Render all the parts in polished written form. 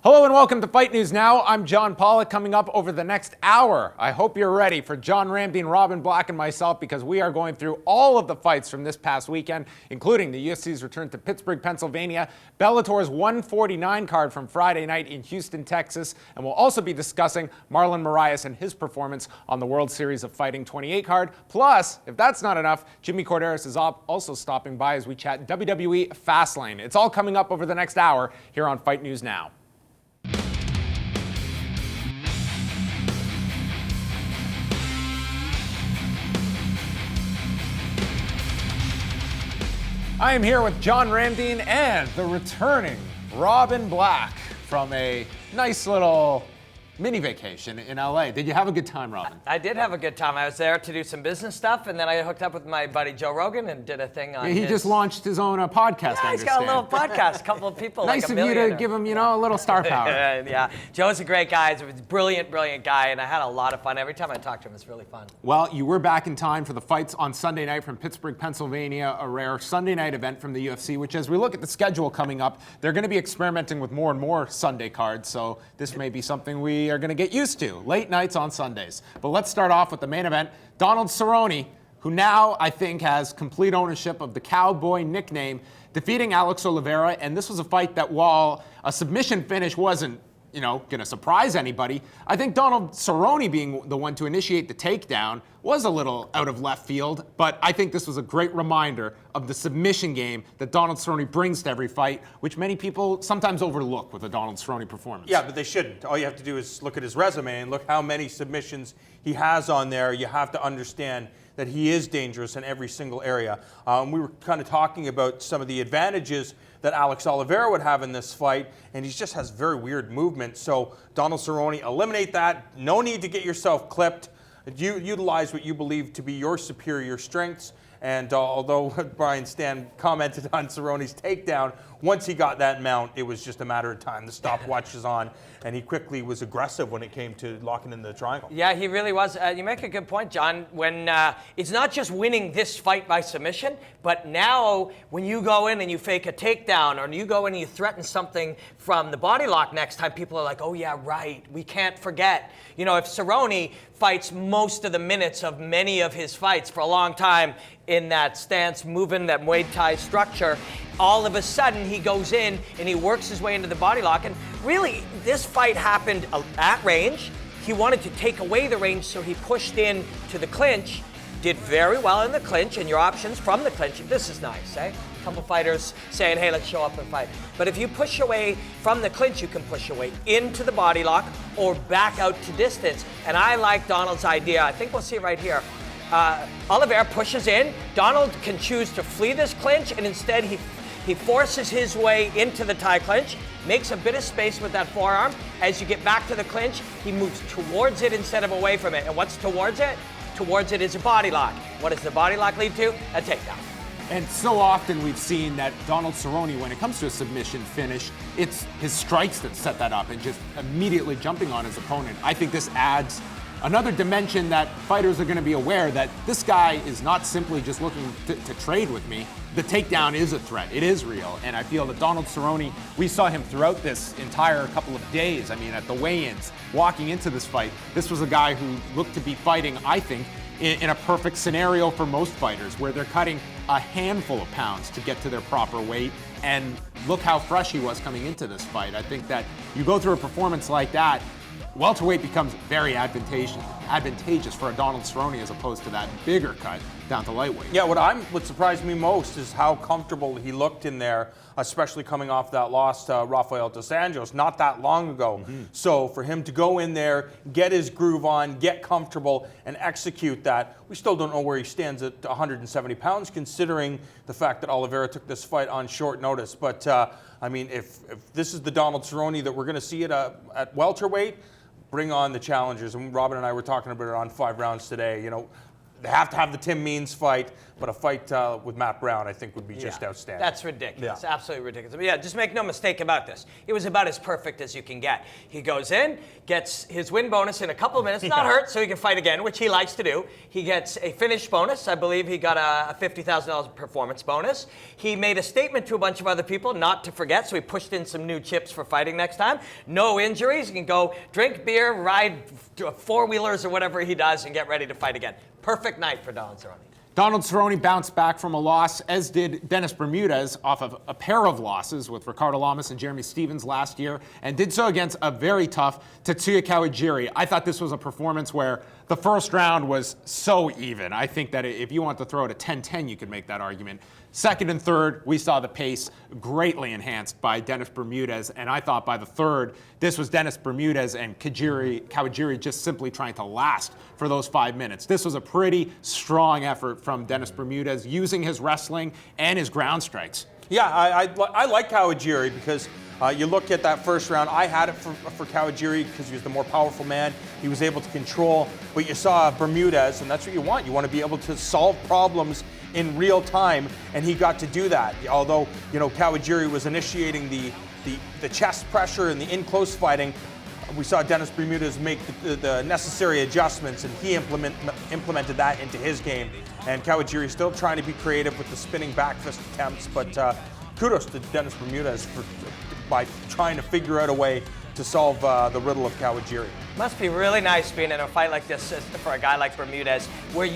Hello and welcome to Fight News Now. I'm John Pollock. Coming up over the next hour, I hope you're ready for John Ramdeen, Robin Black, and myself, because we are going through all of the fights from this past weekend, including the UFC's return to Pittsburgh, Pennsylvania, Bellator's 149 card from Friday night in Houston, Texas, and we'll also be discussing Marlon Moraes and his performance on the World Series of Fighting 28 card. Plus, if that's not enough, Jimmy Corderas is also stopping by as we chat WWE Fastlane. It's all coming up over the next hour here on Fight News Now. I am here with John Ramdeen and the returning Robin Black from a nice little mini vacation in LA. Did you have a good time, Robin? I did have a good time. I was there to do some business stuff, and then I hooked up with my buddy Joe Rogan and did a thing on He just launched his own podcast, Yeah, he's got a little podcast, a couple of people. Nice of you to give him, a little star power. Yeah, Joe's a great guy. He's a brilliant guy, and I had a lot of fun. Every time I talk to him, it's really fun. Well, you were back in time for the fights on Sunday night from Pittsburgh, Pennsylvania, a rare Sunday night event from the UFC, which as we look at the schedule coming up, they're going to be experimenting with more and more Sunday cards, so this may be something we are going to get used to. Late nights on Sundays. But let's start off with the main event. Donald Cerrone, who now I think has complete ownership of the Cowboy nickname, defeating Alex Oliveira. And this was a fight that, while a submission finish wasn't, going to surprise anybody, I think Donald Cerrone being the one to initiate the takedown was a little out of left field. But I think this was a great reminder of the submission game that Donald Cerrone brings to every fight, which many people sometimes overlook with a Donald Cerrone performance. Yeah, but they shouldn't. All you have to do is look at his resume and look how many submissions he has on there. You have to understand that he is dangerous in every single area. We were kind of talking about some of the advantages that Alex Oliveira would have in this fight, and he just has very weird movement. So Donald Cerrone, eliminate that. No need to get yourself clipped. You utilize what you believe to be your superior strengths. And although Brian Stan commented on Cerrone's takedown, once he got that mount, it was just a matter of time. The stopwatch was on, and he quickly was aggressive when it came to locking in the triangle. Yeah, he really was. You make a good point, John. When it's not just winning this fight by submission, but now when you go in and you fake a takedown, or you go in and you threaten something from the body lock next time, people are like, oh yeah, right, we can't forget. If Cerrone fights most of the minutes of many of his fights for a long time in that stance, moving that Muay Thai structure, all of a sudden he goes in and he works his way into the body lock. And really, this fight happened at range. He wanted to take away the range, so he pushed in to the clinch, did very well in the clinch, and your options from the clinch, this is nice, eh? A couple fighters saying, hey, let's show up and fight. But if you push away from the clinch, you can push away into the body lock or back out to distance. And I like Donald's idea. I think we'll see it right here. Oliveira pushes in. Donald can choose to flee this clinch, and instead he forces his way into the tie clinch, makes a bit of space with that forearm. As you get back to the clinch, he moves towards it instead of away from it. And what's towards it? Towards it is a body lock. What does the body lock lead to? A takedown. And so often we've seen that Donald Cerrone, when it comes to a submission finish, it's his strikes that set that up and just immediately jumping on his opponent. I think this adds another dimension that fighters are going to be aware that this guy is not simply just looking to trade with me. The takedown is a threat. It is real. And I feel that Donald Cerrone, we saw him throughout this entire couple of days. I mean, at the weigh-ins, walking into this fight, this was a guy who looked to be fighting, I think, in a perfect scenario for most fighters, where they're cutting a handful of pounds to get to their proper weight. And look how fresh he was coming into this fight. I think that you go through a performance like that, welterweight becomes very advantageous for a Donald Cerrone as opposed to that bigger cut down to lightweight. Yeah, what surprised me most is how comfortable he looked in there, especially coming off that loss to Rafael dos Anjos not that long ago. Mm-hmm. So for him to go in there, get his groove on, get comfortable, and execute that, we still don't know where he stands at 170 pounds, considering the fact that Oliveira took this fight on short notice. But if this is the Donald Cerrone that we're going to see at welterweight, bring on the challengers. And Robin and I were talking about it on 5 rounds today. they have to have the Tim Means fight, but a fight with Matt Brown, I think, would be just outstanding. That's ridiculous. Absolutely ridiculous. But yeah, just make no mistake about this. It was about as perfect as you can get. He goes in, gets his win bonus in a couple of minutes, not hurt, so he can fight again, which he likes to do. He gets a finish bonus. I believe he got a $50,000 performance bonus. He made a statement to a bunch of other people not to forget, so he pushed in some new chips for fighting next time. No injuries. He can go drink beer, ride four-wheelers or whatever he does, and get ready to fight again. Perfect night for Donald Cerrone. Donald Cerrone bounced back from a loss, as did Dennis Bermudez, off of a pair of losses with Ricardo Lamas and Jeremy Stevens last year, and did so against a very tough Tetsuya Kawajiri. I thought this was a performance where the first round was so even. I think that if you want to throw it a 10-10, you could make that argument. Second and third, we saw the pace greatly enhanced by Dennis Bermudez, and I thought by the third, this was Dennis Bermudez and Kawajiri just simply trying to last for those 5 minutes. This was a pretty strong effort from Dennis Bermudez, using his wrestling and his ground strikes. Yeah, I like Kawajiri because you look at that first round. I had it for Kawajiri because he was the more powerful man. He was able to control. But you saw Bermudez, and that's what you want. You want to be able to solve problems in real time, and he got to do that. Although, Kawajiri was initiating the chest pressure and the in-close fighting, we saw Dennis Bermudez make the necessary adjustments, and he implemented that into his game. And Kawajiri still trying to be creative with the spinning back fist attempts, but kudos to Dennis Bermudez by trying to figure out a way to solve the riddle of Kawajiri. Must be really nice being in a fight like this for a guy like Bermudez, where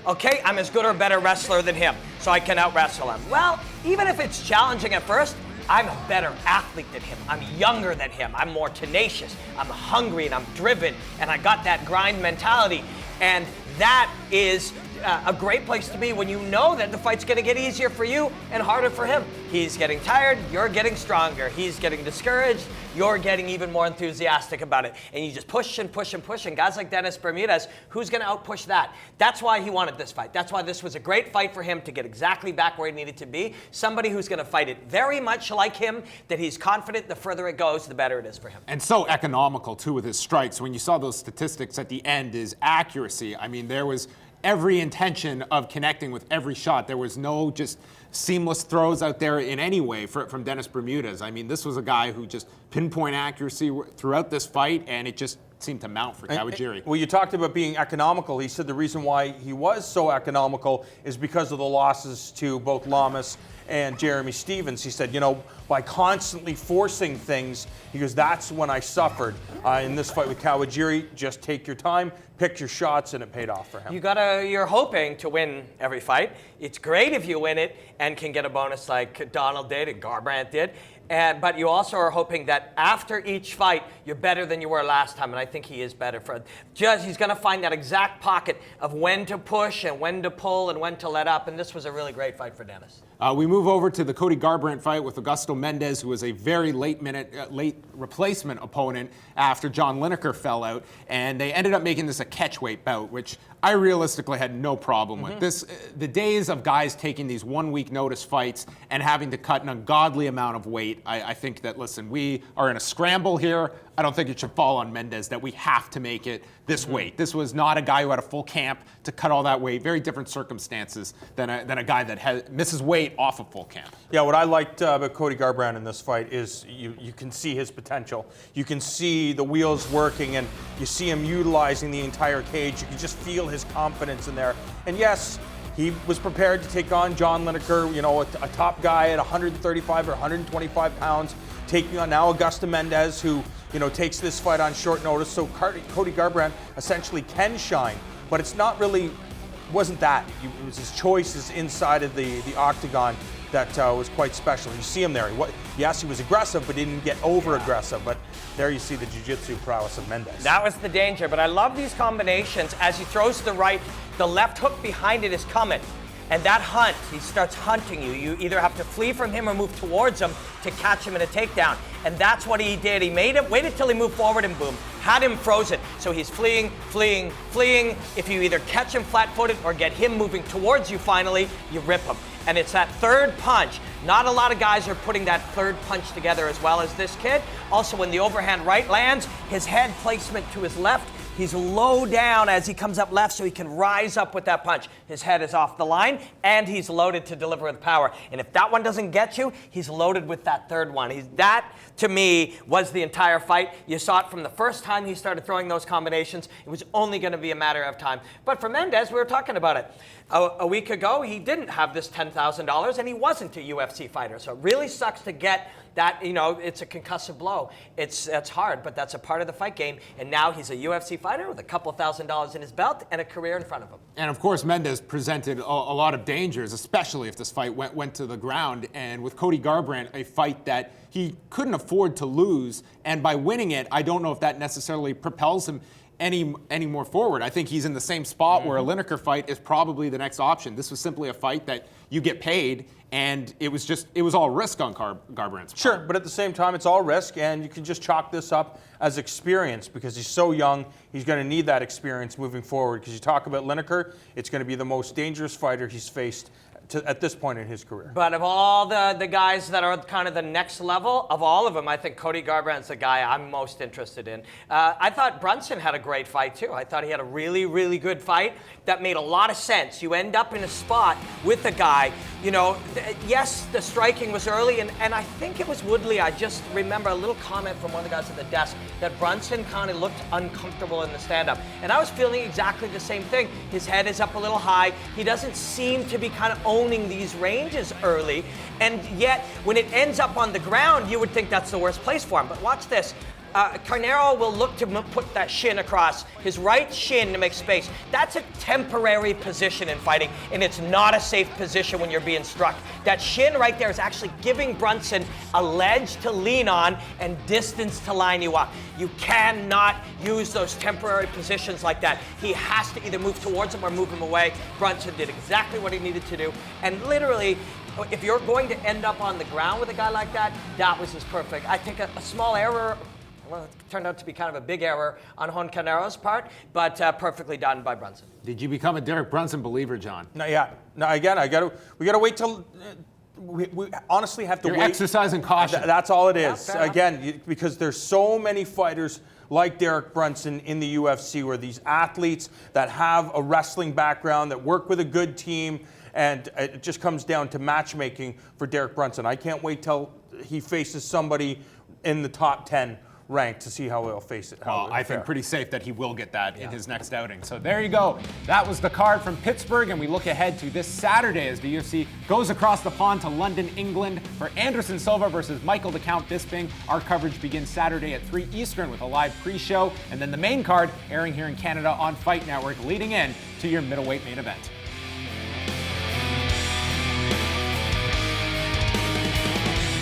okay, I'm as good or better wrestler than him, so I can out-wrestle him. Well, even if it's challenging at first, I'm a better athlete than him. I'm younger than him. I'm more tenacious. I'm hungry and I'm driven, and I got that grind mentality. And that is a great place to be when you know that the fight's going to get easier for you and harder for him. He's getting tired, you're getting stronger. He's getting discouraged, you're getting even more enthusiastic about it. And you just push and push and push. And guys like Dennis Bermudez, who's going to outpush that? That's why he wanted this fight. That's why this was a great fight for him to get exactly back where he needed to be. Somebody who's going to fight it very much like him, that he's confident the further it goes, the better it is for him. And so economical, too, with his strikes. When you saw those statistics at the end, his accuracy, I mean, there was every intention of connecting with every shot. There was no just seamless throws out there in any way from Dennis Bermudez. I mean, this was a guy who just pinpoint accuracy throughout this fight, and it just seemed to mount for Kawajiri. Well, you talked about being economical. He said the reason why he was so economical is because of the losses to both Lamas and Jeremy Stevens. He said, by constantly forcing things, he goes, that's when I suffered. In this fight with Kawajiri, just take your time, pick your shots, and it paid off for him. You're hoping to win every fight. It's great if you win it and can get a bonus like Donald did and Garbrandt did. But you also are hoping that after each fight, you're better than you were last time, and I think he is better. He's going to find that exact pocket of when to push and when to pull and when to let up, and this was a really great fight for Dennis. We move over to the Cody Garbrandt fight with Augusto Mendez, who was a very late replacement opponent after John Lineker fell out, and they ended up making this a catchweight bout, which I realistically had no problem with. The days of guys taking these 1 week notice fights and having to cut an ungodly amount of weight, I think that, listen, we are in a scramble here. I don't think it should fall on Mendez that we have to make it this weight. This was not a guy who had a full camp to cut all that weight. Very different circumstances than a guy that misses weight off of full camp. Yeah, what I liked about Cody Garbrandt in this fight is you can see his potential. You can see the wheels working, and you see him utilizing the entire cage. You can just feel his confidence in there. And yes, he was prepared to take on John Lineker, a top guy at 135 or 125 pounds, taking on now Augusto Mendez, who takes this fight on short notice. So Cody Garbrandt essentially can shine, but it's not really, wasn't that. It was his choices inside of the octagon that was quite special. You see him there. Yes, he was aggressive, but didn't get over-aggressive. But there you see the jiu-jitsu prowess of Mendez. That was the danger, but I love these combinations. As he throws to the right, the left hook behind it is coming. And that hunt, he starts hunting you. You either have to flee from him or move towards him to catch him in a takedown. And that's what he did. He waited till he moved forward and boom, had him frozen. So he's fleeing. If you either catch him flat-footed or get him moving towards you finally, you rip him. And it's that third punch. Not a lot of guys are putting that third punch together as well as this kid. Also, when the overhand right lands, his head placement to his left He's low down as he comes up left so he can rise up with that punch. His head is off the line, and he's loaded to deliver with power. And if that one doesn't get you, he's loaded with that third one. That, to me, was the entire fight. You saw it from the first time he started throwing those combinations. It was only going to be a matter of time. But for Mendes, we were talking about it. A week ago, he didn't have this $10,000, and he wasn't a UFC fighter. So it really sucks to get that, it's a concussive blow. It's hard, but that's a part of the fight game. And now he's a UFC fighter with a couple $1,000s in his belt and a career in front of him. And of course, Mendes presented a lot of dangers, especially if this fight went to the ground. And with Cody Garbrandt, a fight that he couldn't afford to lose. And by winning it, I don't know if that necessarily propels him any more forward. I think he's in the same spot where a Lineker fight is probably the next option. This was simply a fight that you get paid, and it was all risk on Garbrandt's part. Sure, but at the same time, it's all risk, and you can just chalk this up as experience because he's so young. He's going to need that experience moving forward. Because you talk about Lineker, it's going to be the most dangerous fighter he's faced at this point in his career. But of all the guys that are kind of the next level, of all of them, I think Cody Garbrandt's the guy I'm most interested in. I thought Brunson had a great fight, too. I thought he had a really, really good fight that made a lot of sense. You end up in a spot with a guy, yes, the striking was early, and I think it was Woodley. I just remember a little comment from one of the guys at the desk that Brunson kind of looked uncomfortable in the stand-up. And I was feeling exactly the same thing. His head is up a little high. He doesn't seem to be kind of owning these ranges early, and yet when it ends up on the ground, you would think that's the worst place for him. But watch this. Carnero will look to put that shin across, his right shin to make space. That's a temporary position in fighting, and it's not a safe position when you're being struck. That shin right there is actually giving Brunson a ledge to lean on and distance to line you up. You cannot use those temporary positions like that. He has to either move towards him or move him away. Brunson did exactly what he needed to do, and literally, if you're going to end up on the ground with a guy like that, that was just perfect. I think a small error, well, it turned out to be kind of a big error on Juan Carnero's part, but perfectly done by Brunson. Did you become a Derek Brunson believer, John? No, yeah. No, again, we got to wait till. We honestly have to You're wait. exercising caution. That's all it is. Yeah, Again, because there's so many fighters like Derek Brunson in the UFC, where these athletes that have a wrestling background, that work with a good team, and it just comes down to matchmaking for Derek Brunson. I can't wait till he faces somebody in the top 10 ranked to see how he'll face it. Well, I think pretty safe that he will get that in his next outing. So there you go. That was the card from Pittsburgh, and we look ahead to this Saturday as the UFC goes across the pond to London, England for Anderson Silva versus Michael the Count Bisping. Our coverage begins Saturday at 3 Eastern with a live pre-show, and then the main card airing here in Canada on Fight Network, leading in to your middleweight main event.